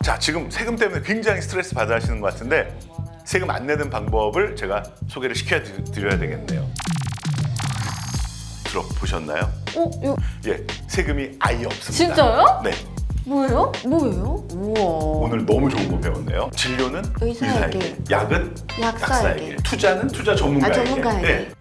자, 지금 세금 때문에 굉장히 스트레스 받아 하시는 것 같은데 세금 안 내는 방법을 제가 소개를 시켜드려야 되겠네요. 들어보셨나요? 예, 세금이 아예 없습니다. 진짜요? 네. 뭐예요? 뭐예요? 우와. 오늘 너무 좋은 거 배웠네요. 진료는 의사에게. 약은 약사에게. 투자는 투자 전문가에게. 전문가에게. 네.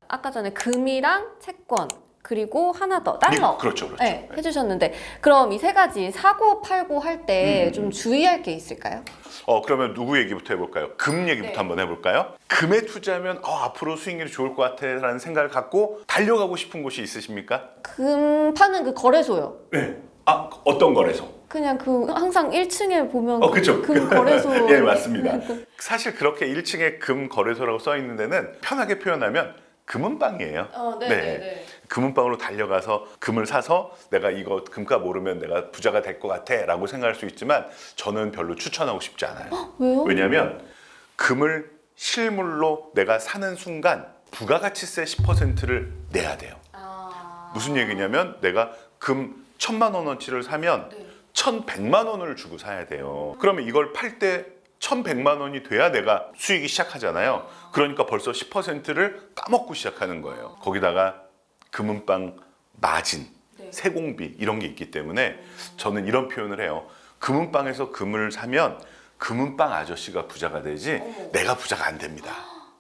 아까 전에 금이랑 채권 그리고 하나 더 달러. 그렇죠, 그렇죠. 네, 해주셨는데 그럼 이 세 가지 사고 팔고 할 때 좀 주의할 게 있을까요? 그러면 누구 얘기부터 해볼까요? 금 얘기부터 네. 한번 해볼까요? 금에 투자하면 앞으로 수익률이 좋을 것 같아라는 생각을 갖고 달려가고 싶은 곳이 있으십니까? 금 파는 그 거래소요. 네. 어떤 거래소? 그냥 그 항상 1층에 보면 그렇죠. 금 거래소. 예, 맞습니다. 사실 그렇게 1층에 금 거래소라고 써 있는 데는 편하게 표현하면 금은방이에요. 네. 금은방으로 달려가서 금을 사서 내가 이거 금값 오르면 내가 부자가 될 것 같아 라고 생각할 수 있지만 저는 별로 추천하고 싶지 않아요. 왜요? 왜냐하면 금을 실물로 내가 사는 순간 부가가치세 10%를 내야 돼요. 무슨 얘기냐면 내가 금 1,000만 원어치를 사면 1,100만 원을 주고 사야 돼요. 그러면 이걸 팔 때 1,100만 원이 돼야 내가 수익이 시작하잖아요. 그러니까 벌써 10%를 까먹고 시작하는 거예요. 거기다가 금은방 마진, 세공비 이런 게 있기 때문에 저는 이런 표현을 해요. 금은방에서 금을 사면 금은방 아저씨가 부자가 되지 내가 부자가 안 됩니다.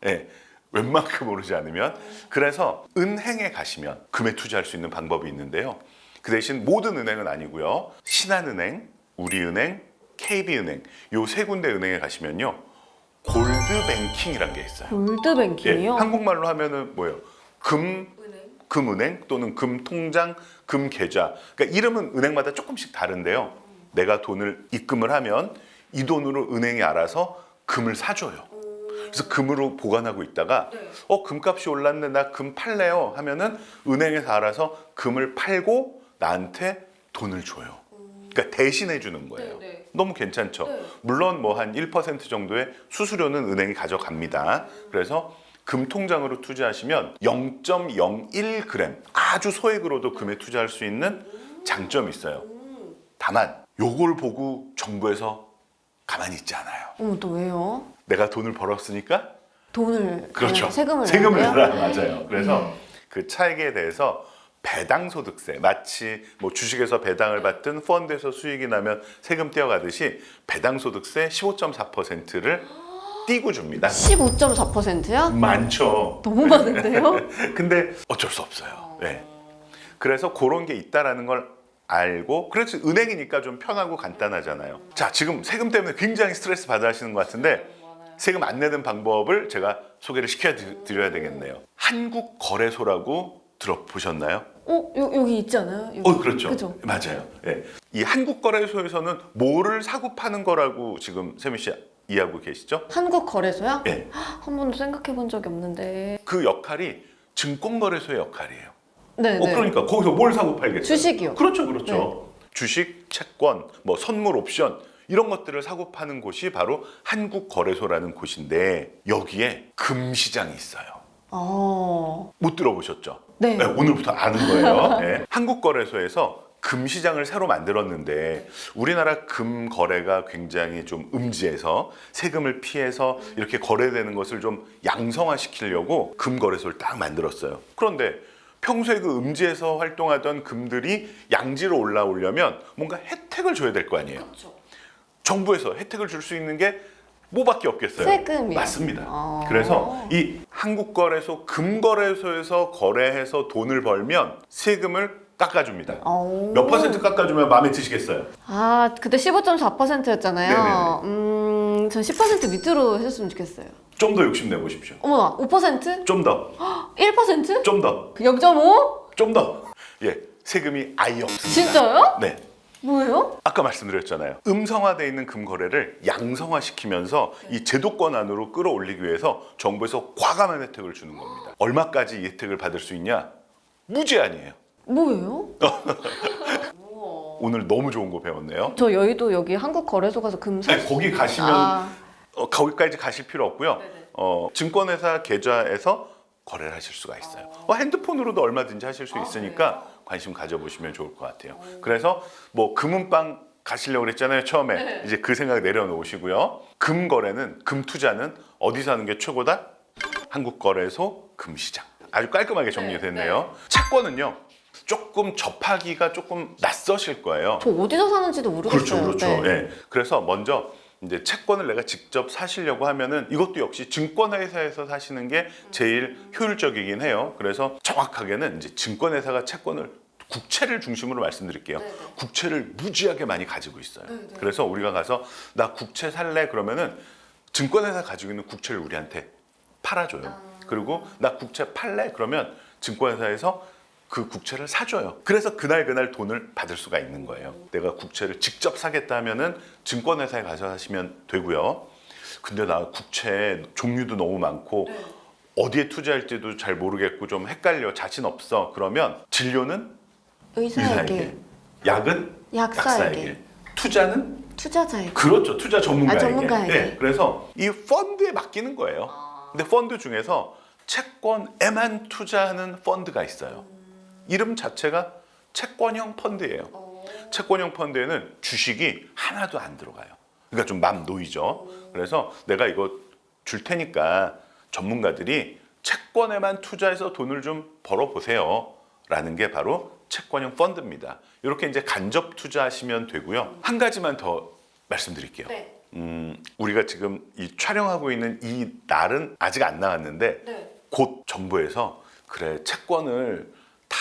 예, 웬만큼 오르지 않으면. 그래서 은행에 가시면 금에 투자할 수 있는 방법이 있는데요. 그 대신 모든 은행은 아니고요. 신한은행, 우리은행, KB은행 요 세 군데 은행에 가시면요. 골드뱅킹이라는 게 있어요. 골드뱅킹이요? 예, 한국말로 하면은 뭐예요? 금은행 또는 금통장, 금계좌. 그러니까 이름은 은행마다 조금씩 다른데요. 내가 돈을 입금을 하면 이 돈으로 은행이 알아서 금을 사줘요. 그래서 금으로 보관하고 있다가 금값이 올랐네 나 금 팔래요 하면은 은행에서 알아서 금을 팔고 나한테 돈을 줘요. 그러니까 대신해 주는 거예요. 너무 괜찮죠. 물론 뭐 한 1% 정도의 수수료는 은행이 가져갑니다. 그래서 금 통장으로 투자하시면 0.01g 아주 소액으로도 금에 투자할 수 있는 장점이 있어요. 다만 요걸 보고 정부에서 가만히 있지 않아요. 또 왜요? 내가 돈을 벌었으니까 돈을 그렇죠. 세금을 내라. 내요? 맞아요. 그래서 그 차익에 대해서 배당소득세, 마치 뭐 주식에서 배당을 받든 펀드에서 수익이 나면 세금 떼어가듯이 배당소득세 15.4%를 띄고 줍니다. 15.4%요? 많죠. 너무 많은데요? 근데 어쩔 수 없어요. 네. 그래서 그런 게 있다라는 걸 알고, 그래서 은행이니까 좀 편하고 간단하잖아요. 자, 지금 세금 때문에 굉장히 스트레스 받아 하시는 것 같은데 세금 안 내는 방법을 제가 소개를 시켜드려야 되겠네요. 한국거래소라고 들어보셨나요? 여기 있지 않아요? 그렇죠. 그죠? 맞아요. 예. 이 한국거래소에서는 뭐를 사고 파는 거라고 지금 세미 씨 이해하고 계시죠? 한국 거래소요? 예. 한 번도 생각해 본 적이 없는데. 그 역할이 증권거래소의 역할이에요. 네. 그러니까 거기서 뭘 사고 팔겠어요? 주식이요. 그렇죠. 주식, 채권, 뭐 선물 옵션 이런 것들을 사고 파는 곳이 바로 한국거래소라는 곳인데 여기에 금시장이 있어요. 못 들어보셨죠? 네. 오늘부터 아는 거예요. 네. 한국거래소에서 금시장을 새로 만들었는데 우리나라 금 거래가 굉장히 좀 음지해서 세금을 피해서 이렇게 거래되는 것을 좀 양성화시키려고 금거래소를 딱 만들었어요. 그런데 평소에 그 음지에서 활동하던 금들이 양지로 올라오려면 뭔가 혜택을 줘야 될 거 아니에요. 그렇죠. 정부에서 혜택을 줄 수 있는 게 뭐밖에 없겠어요? 세금이요. 맞습니다. 그래서 이 한국거래소 금거래소에서 거래해서 돈을 벌면 세금을 깎아줍니다. 몇 퍼센트 깎아주면 마음에 드시겠어요? 그때 15.4%였잖아요. 전 10% 밑으로 해줬으면 좋겠어요. 좀 더 욕심내 보십시오. 어머나, 5%? 좀 더, 1%? 좀 더, 0.5? 좀 더. 예, 세금이 아예 없습니다. 진짜요? 네. 뭐예요? 아까 말씀드렸잖아요. 음성화되어 있는 금거래를 양성화시키면서 이 제도권 안으로 끌어올리기 위해서 정부에서 과감한 혜택을 주는 겁니다. 얼마까지 이 혜택을 받을 수 있냐? 무제한이에요. 뭐예요? 오늘 너무 좋은 거 배웠네요. 저 여의도 여기 한국 거래소 가서 금 사. 네, 거기 가시면 거기까지 가실 필요 없고요. 증권회사 계좌에서 거래를 하실 수가 있어요. 핸드폰으로도 얼마든지 하실 수 있으니까 관심 가져보시면 좋을 것 같아요. 그래서 뭐 금은방 가시려고 그랬잖아요, 처음에. 네. 이제 그 생각 내려놓으시고요. 금 거래는, 금 투자는 어디서 하는 게 최고다? 한국거래소 금시장. 아주 깔끔하게 정리됐네요. 채권은요, 조금 접하기가 조금 낯서실 거예요. 저 어디서 사는지도 모르겠어요. 그렇죠. 네. 예. 그래서 먼저 이제 채권을 내가 직접 사시려고 하면은 이것도 역시 증권회사에서 사시는 게 제일 효율적이긴 해요. 그래서 정확하게는 이제 증권회사가 채권을 국채를 중심으로 말씀드릴게요. 네네. 국채를 무지하게 많이 가지고 있어요. 네네. 그래서 우리가 가서 나 국채 살래 그러면은 증권회사 가지고 있는 국채를 우리한테 팔아줘요. 그리고 나 국채 팔래 그러면 증권회사에서 그 국채를 사줘요. 그래서 그날 돈을 받을 수가 있는 거예요. 내가 국채를 직접 사겠다 하면은 증권회사에 가서 하시면 되고요. 근데 나 국채 종류도 너무 많고 어디에 투자할지도 잘 모르겠고 좀 헷갈려, 자신 없어. 그러면 진료는 의사에게, 약은 약사에게, 투자는 투자자에게. 그렇죠. 투자 전문가에게. 전문가에게. 네, 그래서 이 펀드에 맡기는 거예요. 근데 펀드 중에서 채권에만 투자하는 펀드가 있어요. 이름 자체가 채권형 펀드예요. 채권형 펀드에는 주식이 하나도 안 들어가요. 그러니까 좀 맘 놓이죠. 그래서 내가 이거 줄 테니까 전문가들이 채권에만 투자해서 돈을 좀 벌어보세요. 라는 게 바로 채권형 펀드입니다. 이렇게 이제 간접 투자하시면 되고요. 한 가지만 더 말씀드릴게요. 네. 우리가 지금 이 촬영하고 있는 이 날은 아직 안 나왔는데 네. 곧 정부에서 그래 채권을 다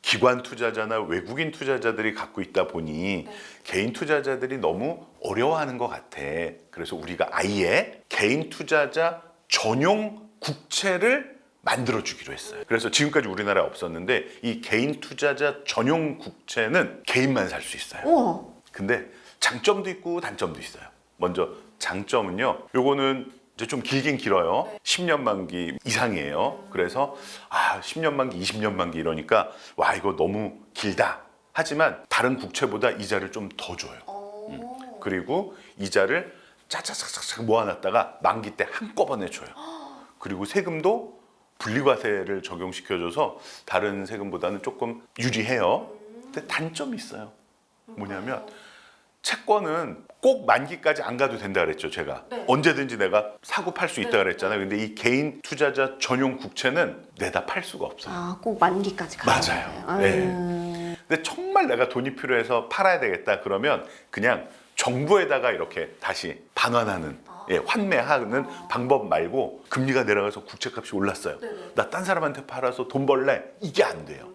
기관 투자자나 외국인 투자자들이 갖고 있다 보니 개인 투자자들이 너무 어려워하는 것 같아. 그래서 우리가 아예 개인 투자자 전용 국채를 만들어주기로 했어요. 그래서 지금까지 우리나라에 없었는데 이 개인 투자자 전용 국채는 개인만 살 수 있어요. 우와. 근데 장점도 있고 단점도 있어요. 먼저 장점은요. 요거는 이제 좀 길긴 길어요. 10년 만기 이상이에요. 그래서 10년 만기, 20년 만기 이러니까 와 이거 너무 길다. 하지만 다른 국채보다 이자를 좀 더 줘요. 그리고 이자를 짜자자자자 모아놨다가 만기 때 한꺼번에 줘요. 그리고 세금도 분리과세를 적용시켜줘서 다른 세금보다는 조금 유리해요. 근데 단점이 있어요. 뭐냐면 채권은 꼭 만기까지 안 가도 된다 그랬죠, 제가. 네. 언제든지 내가 사고 팔 수 있다 그랬잖아요. 근데 이 개인 투자자 전용 국채는 내다 팔 수가 없어요. 꼭 만기까지 가요. 맞아요. 근데 정말 내가 돈이 필요해서 팔아야 되겠다 그러면 그냥 정부에다가 이렇게 다시 반환하는 환매하는 방법 말고 금리가 내려가서 국채값이 올랐어요. 나 딴 사람한테 팔아서 돈 벌래? 이게 안 돼요.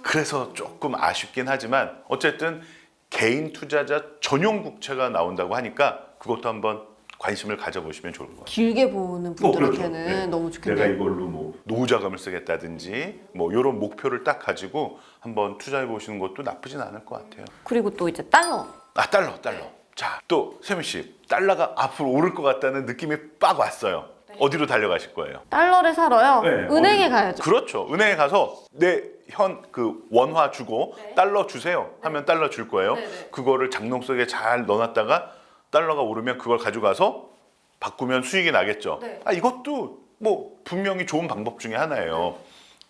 그래서 조금 아쉽긴 하지만 어쨌든 개인 투자자 전용 국채가 나온다고 하니까 그것도 한번 관심을 가져보시면 좋을 것 같아요. 길게 보는 분들한테는 그렇죠. 네. 너무 좋겠네요. 내가 이걸로 뭐 노후자금을 쓰겠다든지 뭐 이런 목표를 딱 가지고 한번 투자해 보시는 것도 나쁘진 않을 것 같아요. 그리고 또 이제 달러. 달러. 자, 또 세미 씨, 달러가 앞으로 오를 것 같다는 느낌이 빡 왔어요. 어디로 달려가실 거예요? 달러를 사러요? 네, 은행에 어디로? 가야죠. 그렇죠. 은행에 가서 내 현 그 원화 주고 달러 주세요 하면 달러 줄 거예요. 그거를 장롱 속에 잘 넣어놨다가 달러가 오르면 그걸 가져가서 바꾸면 수익이 나겠죠. 이것도 뭐 분명히 좋은 방법 중에 하나예요.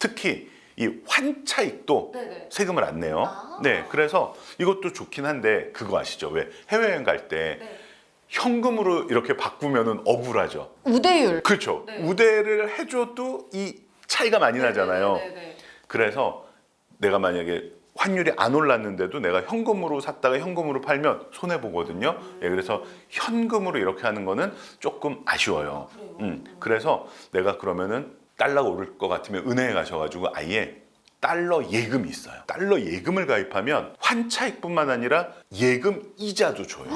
특히 이 환차익도 세금을 안 내요. 네, 그래서 이것도 좋긴 한데 그거 아시죠? 왜 해외여행 갈 때 현금으로 이렇게 바꾸면은 억울하죠. 우대율. 그렇죠. 우대를 해줘도 이 차이가 많이 나잖아요. 그래서 내가 만약에 환율이 안 올랐는데도 내가 현금으로 샀다가 현금으로 팔면 손해 보거든요. 그래서 현금으로 이렇게 하는 거는 조금 아쉬워요. 그래서 내가 그러면은 달러가 오를 것 같으면 은행에 가셔가지고 아예 달러 예금이 있어요. 달러 예금을 가입하면 환차익뿐만 아니라 예금 이자도 줘요.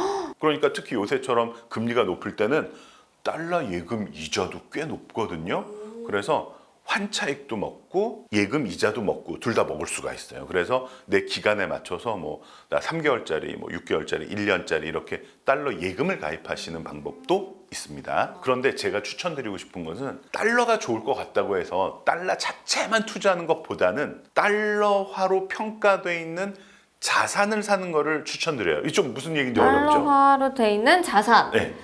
그러니까 특히 요새처럼 금리가 높을 때는 달러 예금 이자도 꽤 높거든요. 그래서 환차익도 먹고 예금 이자도 먹고 둘 다 먹을 수가 있어요. 그래서 내 기간에 맞춰서 뭐 나 3개월짜리, 뭐 6개월짜리, 1년짜리 이렇게 달러 예금을 가입하시는 방법도 있습니다. 그런데 제가 추천드리고 싶은 것은 달러가 좋을 것 같다고 해서 달러 자체만 투자하는 것보다는 달러화로 평가돼 있는 자산을 사는 거를 추천드려요. 이게 좀 무슨 얘기인지 어렵죠? 달러화로 돼 있는 자산. 네.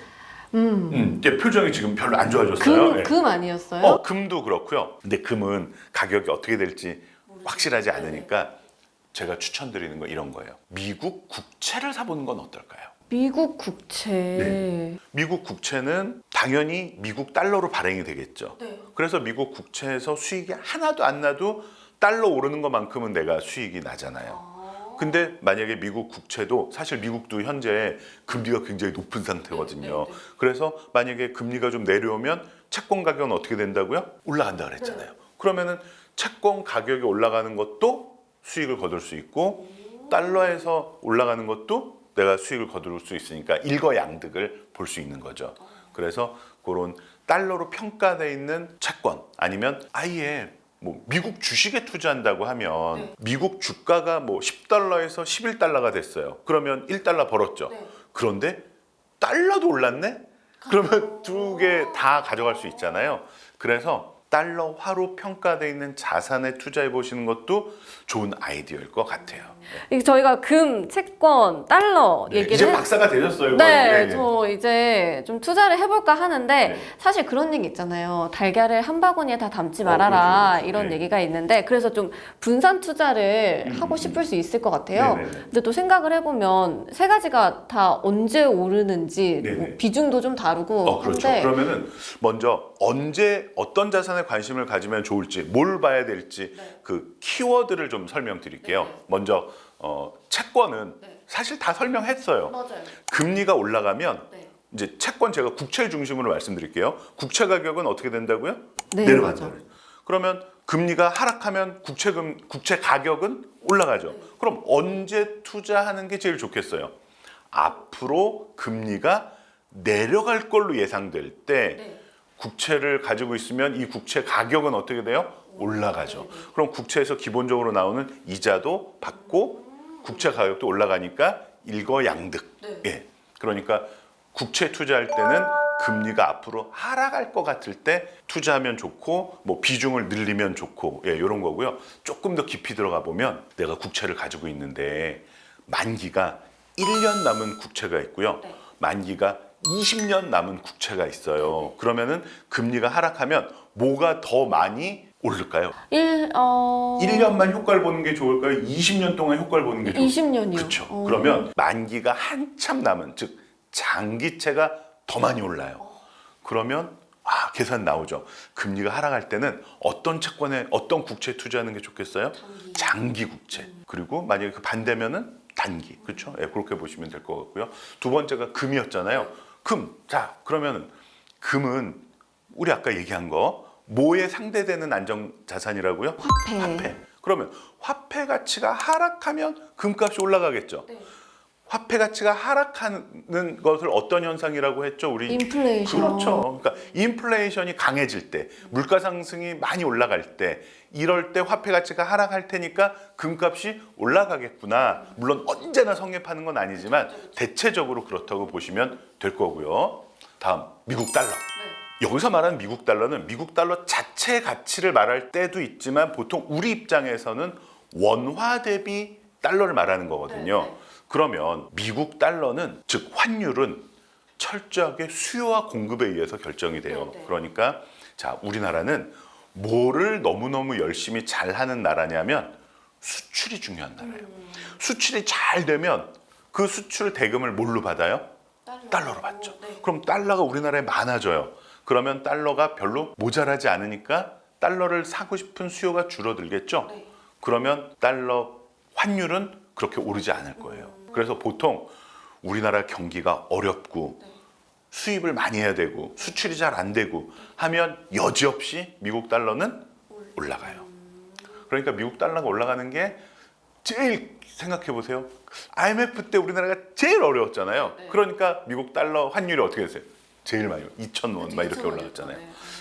이제 표정이 지금 별로 안 좋아졌어요. 금 아니었어요? 금도 그렇고요. 근데 금은 가격이 어떻게 될지 확실하지 않으니까 제가 추천드리는 건 이런 거예요. 미국 국채를 사보는 건 어떨까요? 미국 국채. 네. 미국 국채는 당연히 미국 달러로 발행이 되겠죠. 네. 그래서 미국 국채에서 수익이 하나도 안 나도 달러 오르는 것만큼은 내가 수익이 나잖아요. 근데 만약에 미국 국채도 사실 미국도 현재 금리가 굉장히 높은 상태거든요. 그래서 만약에 금리가 좀 내려오면 채권 가격은 어떻게 된다고요? 올라간다 그랬잖아요. 그러면은 채권 가격이 올라가는 것도 수익을 거둘 수 있고 달러에서 올라가는 것도 내가 수익을 거둘 수 있으니까 일거양득을 볼 수 있는 거죠. 그래서 그런 달러로 평가돼 있는 채권 아니면 아예 뭐 미국 주식에 투자한다고 하면 미국 주가가 뭐 10달러에서 11달러가 됐어요. 그러면 1달러 벌었죠. 그런데 달러도 올랐네? 그러면 두 개 다 가져갈 수 있잖아요. 그래서 달러화로 평가돼 있는 자산에 투자해 보시는 것도 좋은 아이디어일 것 같아요. 저희가 금, 채권, 달러 얘기를 이제 박사가 되셨어요. 네, 저 이제 좀 투자를 해볼까 하는데 사실 그런 얘기 있잖아요. 달걀을 한 바구니에 다 담지 말아라 그렇죠. 이런 얘기가 있는데 그래서 좀 분산 투자를 하고 싶을 수 있을 것 같아요. 근데 또 생각을 해보면 세 가지가 다 언제 오르는지 뭐 비중도 좀 다르고 그렇죠. 한데 그러면은 먼저 언제 어떤 자산에 관심을 가지면 좋을지 뭘 봐야 될지 그 키워드를 좀 설명드릴게요. 먼저 채권은 사실 다 설명했어요. 맞아요. 금리가 올라가면 이제 채권 제가 국채 중심으로 말씀드릴게요. 국채 가격은 어떻게 된다고요? 네, 내려간다. 맞아요. 그러면 금리가 하락하면 국채 가격은 올라가죠. 그럼 언제 투자하는 게 제일 좋겠어요? 앞으로 금리가 내려갈 걸로 예상될 때 국채를 가지고 있으면 이 국채 가격은 어떻게 돼요? 올라가죠. 그럼 국채에서 기본적으로 나오는 이자도 받고 국채 가격도 올라가니까 일거양득. 예. 그러니까 국채 투자할 때는 금리가 앞으로 하락할 것 같을 때 투자하면 좋고 뭐 비중을 늘리면 좋고 이런 거고요. 조금 더 깊이 들어가 보면 내가 국채를 가지고 있는데 만기가 1년 남은 국채가 있고요. 만기가 20년 남은 국채가 있어요. 그러면은 금리가 하락하면 뭐가 더 많이 오를까요? 1년만 효과를 보는 게 좋을까요? 20년 동안 효과를 보는 게 좋을까요? 20년이요. 그렇죠. 그러면 만기가 한참 남은 즉 장기채가 더 많이 올라요. 그러면 계산 나오죠. 금리가 하락할 때는 어떤 채권에 어떤 국채에 투자하는 게 좋겠어요? 장기 국채. 그리고 만약에 그 반대면은 단기. 그렇죠? 그렇게 보시면 될 것 같고요. 두 번째가 금이었잖아요. 금. 자, 그러면 금은 우리 아까 얘기한 거 뭐에 상대되는 안정 자산이라고요? 화폐. 그러면 화폐 가치가 하락하면 금값이 올라가겠죠. 화폐 가치가 하락하는 것을 어떤 현상이라고 했죠? 우리 인플레이션. 그렇죠. 그러니까 인플레이션이 강해질 때, 물가 상승이 많이 올라갈 때, 이럴 때 화폐 가치가 하락할 테니까 금값이 올라가겠구나. 물론 언제나 성립하는 건 아니지만 대체적으로 그렇다고 보시면 될 거고요. 다음 미국 달러. 여기서 말하는 미국 달러는 미국 달러 자체의 가치를 말할 때도 있지만 보통 우리 입장에서는 원화 대비 달러를 말하는 거거든요. 그러면 미국 달러는 즉 환율은 철저하게 수요와 공급에 의해서 결정이 돼요. 그러니까 자, 우리나라는 뭐를 너무너무 열심히 잘하는 나라냐면 수출이 중요한 나라예요. 수출이 잘 되면 그 수출 대금을 뭘로 받아요? 달러로 받죠. 그럼 달러가 우리나라에 많아져요. 그러면 달러가 별로 모자라지 않으니까 달러를 사고 싶은 수요가 줄어들겠죠. 그러면 달러 환율은 그렇게 오르지 않을 거예요. 그래서 보통 우리나라 경기가 어렵고 수입을 많이 해야 되고 수출이 잘 안 되고 하면 여지없이 미국 달러는 올라가요. 그러니까 미국 달러가 올라가는 게 제일 생각해 보세요. IMF 때 우리나라가 제일 어려웠잖아요. 그러니까 미국 달러 환율이 어떻게 됐어요? 제일 많이 2,000원 막 이렇게 올라갔잖아요.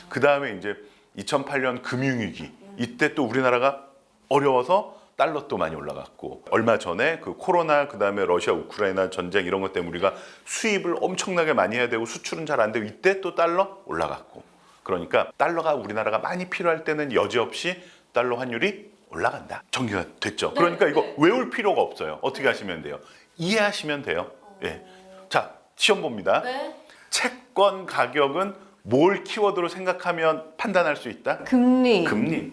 그 다음에 이제 2008년 금융위기 이때 또 우리나라가 어려워서 달러도 많이 올라갔고 얼마 전에 그 코로나 그다음에 러시아 우크라이나 전쟁 이런 것 때문에 우리가 수입을 엄청나게 많이 해야 되고 수출은 잘 안 되고 이때 또 달러 올라갔고 그러니까 달러가 우리나라가 많이 필요할 때는 여지없이 달러 환율이 올라간다. 정리가 됐죠. 그러니까 이거 외울 필요가 없어요. 어떻게 하시면 돼요? 이해하시면 돼요. 예. 자, 시험 봅니다. 채권 가격은 뭘 키워드로 생각하면 판단할 수 있다? 금리. 금리.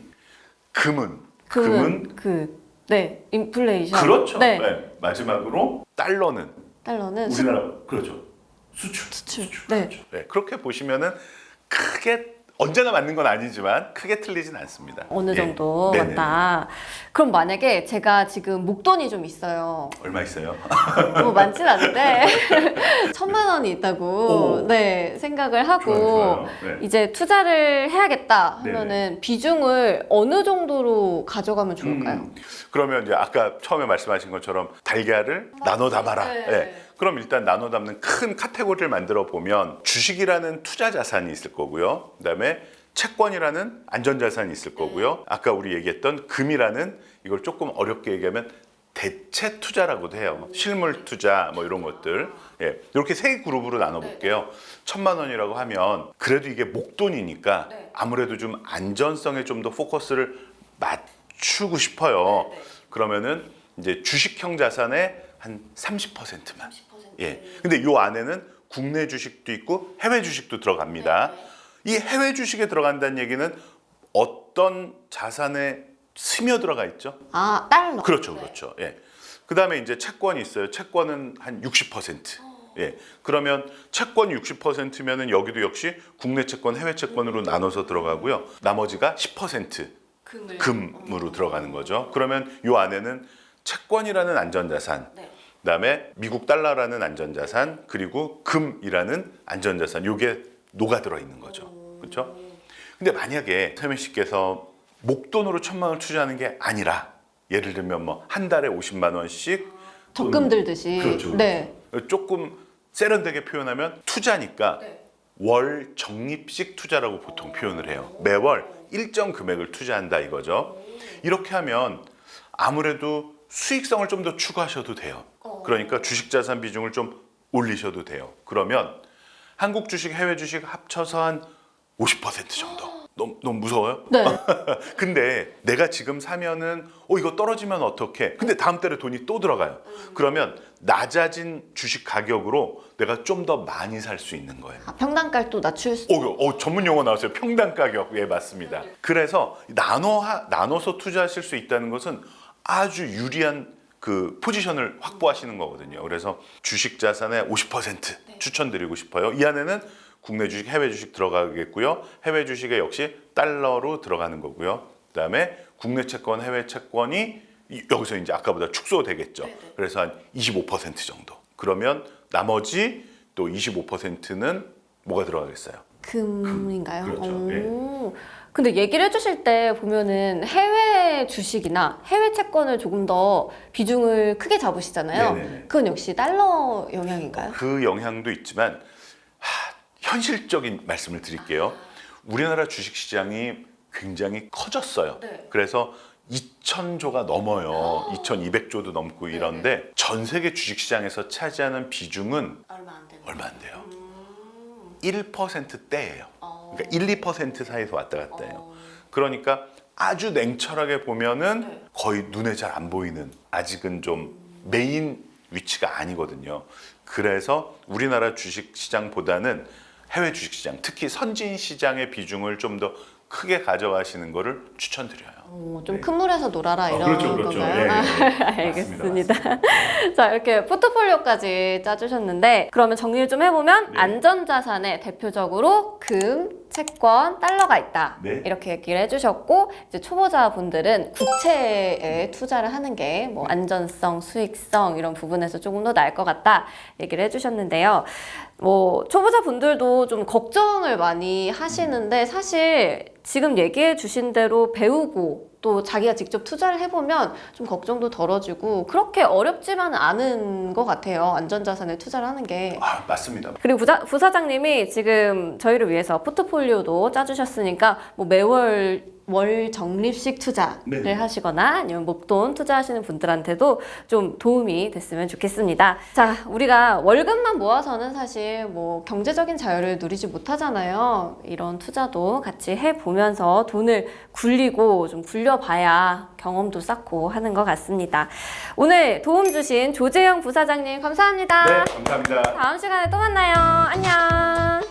금은 금은 네, 인플레이션. 그렇죠. 네. 네. 마지막으로 달러는 우리나라 그렇죠. 수출. 네. 그렇죠. 네. 그렇게 보시면은 크게 언제나 맞는 건 아니지만 크게 틀리진 않습니다. 어느 예. 정도 네네네. 맞다. 그럼 만약에 제가 지금 목돈이 좀 있어요. 얼마 있어요? 뭐 많진 않은데 1,000만 원이 있다고 오. 네, 생각을 하고 좋아요. 네. 이제 투자를 해야겠다 하면은 네네. 비중을 어느 정도로 가져가면 좋을까요? 그러면 이제 아까 처음에 말씀하신 것처럼 달걀을 나눠 담아라. 네. 예. 그럼 일단 나눠 담는 큰 카테고리를 만들어 보면 주식이라는 투자 자산이 있을 거고요. 그다음에 채권이라는 안전 자산이 있을 거고요. 아까 우리 얘기했던 금이라는 이걸 조금 어렵게 얘기하면 대체 투자라고도 해요. 실물 투자 뭐 이런 것들. 예. 이렇게 세 그룹으로 나눠 볼게요. 1,000만 원이라고 하면 그래도 이게 목돈이니까 아무래도 좀 안전성에 좀 더 포커스를 맞추고 싶어요. 그러면은 이제 주식형 자산의 한 30%만. 예. 근데 요 안에는 국내 주식도 있고 해외 주식도 들어갑니다. 이 해외 주식에 들어간다는 얘기는 어떤 자산에 스며들어가 있죠? 아, 달러. 그렇죠, 그렇죠. 예. 그다음에 이제 채권이 있어요. 채권은 한 60%. 예. 그러면 채권이 60%면은 여기도 역시 국내 채권, 해외 채권으로 나눠서 들어가고요. 나머지가 10% 금으로 들어가는 거죠. 그러면 요 안에는 채권이라는 안전자산, 그다음에 미국 달러라는 안전자산, 그리고 금이라는 안전자산, 요게 녹아 들어 있는 거죠. 그렇죠? 근데 만약에 태민 씨께서 목돈으로 1,000만 원을 투자하는 게 아니라 예를 들면 뭐 한 달에 50만 원씩 적금 들듯이. 그렇죠. 네. 조금 세련되게 표현하면 투자니까 월 적립식 투자라고 보통 표현을 해요. 매월 일정 금액을 투자한다 이거죠. 이렇게 하면 아무래도 수익성을 좀 더 추구하셔도 돼요. 그러니까 주식 자산 비중을 좀 올리셔도 돼요. 그러면 한국 주식, 해외 주식 합쳐서 한 50% 정도. 너무 무서워요? 네. 근데 내가 지금 사면은 이거 떨어지면 어떡해? 근데 다음 달에 돈이 또 들어가요. 그러면 낮아진 주식 가격으로 내가 좀 더 많이 살 수 있는 거예요. 아, 평단가를 또 낮출 수. 전문 용어 나왔어요. 평단 가격. 예, 맞습니다. 그래서 나눠서 투자하실 수 있다는 것은 아주 유리한 그 포지션을 확보하시는 거거든요. 그래서 주식 자산의 50% 추천드리고 싶어요. 이 안에는 국내 주식, 해외 주식 들어가겠고요. 해외 주식에 역시 달러로 들어가는 거고요. 그다음에 국내 채권, 해외 채권이 여기서 이제 아까보다 축소되겠죠. 그래서 한 25% 정도. 그러면 나머지 또 25%는 뭐가 들어가겠어요? 금인가요? 그렇죠. 근데 얘기를 해주실 때 보면은 해외 주식이나 해외 채권을 조금 더 비중을 크게 잡으시잖아요. 네네네. 그건 역시 달러 영향인가요? 그 영향도 있지만 현실적인 말씀을 드릴게요. 우리나라 주식시장이 굉장히 커졌어요. 그래서 2,000조가 넘어요. 2,200조도 넘고 이런데 전 세계 주식시장에서 차지하는 비중은 얼마 안 돼요. 1%대예요. 그러니까 1, 2% 사이에서 왔다 갔다 해요. 그러니까 아주 냉철하게 보면은 거의 눈에 잘 안 보이는, 아직은 좀 메인 위치가 아니거든요. 그래서 우리나라 주식시장보다는 해외 주식시장, 특히 선진 시장의 비중을 좀 더 크게 가져가시는 거를 추천드려요. 좀 큰 물에서 놀아라 이런 그렇죠. 건가요? 예. 알겠습니다. 자, 이렇게 포트폴리오까지 짜주셨는데 그러면 정리를 좀 해보면 안전자산에 대표적으로 금, 채권, 달러가 있다. 이렇게 얘기를 해주셨고 이제 초보자분들은 국채에 투자를 하는 게 뭐 안전성, 수익성 이런 부분에서 조금 더 나을 것 같다 얘기를 해주셨는데요. 뭐 초보자분들도 좀 걱정을 많이 하시는데 사실 지금 얘기해 주신 대로 배우고 또 자기가 직접 투자를 해보면 좀 걱정도 덜어지고 그렇게 어렵지만은 않은 것 같아요. 안전자산에 투자를 하는 게. 맞습니다. 그리고 부사장님이 지금 저희를 위해서 포트폴리오도 짜주셨으니까 뭐 매월 월 적립식 투자를 하시거나 아니면 목돈 투자하시는 분들한테도 좀 도움이 됐으면 좋겠습니다. 자, 우리가 월급만 모아서는 사실 뭐 경제적인 자유를 누리지 못하잖아요. 이런 투자도 같이 해보면서 돈을 굴리고 좀 굴려봐야 경험도 쌓고 하는 것 같습니다. 오늘 도움 주신 조재영 부사장님 감사합니다. 네, 감사합니다. 다음 시간에 또 만나요. 안녕.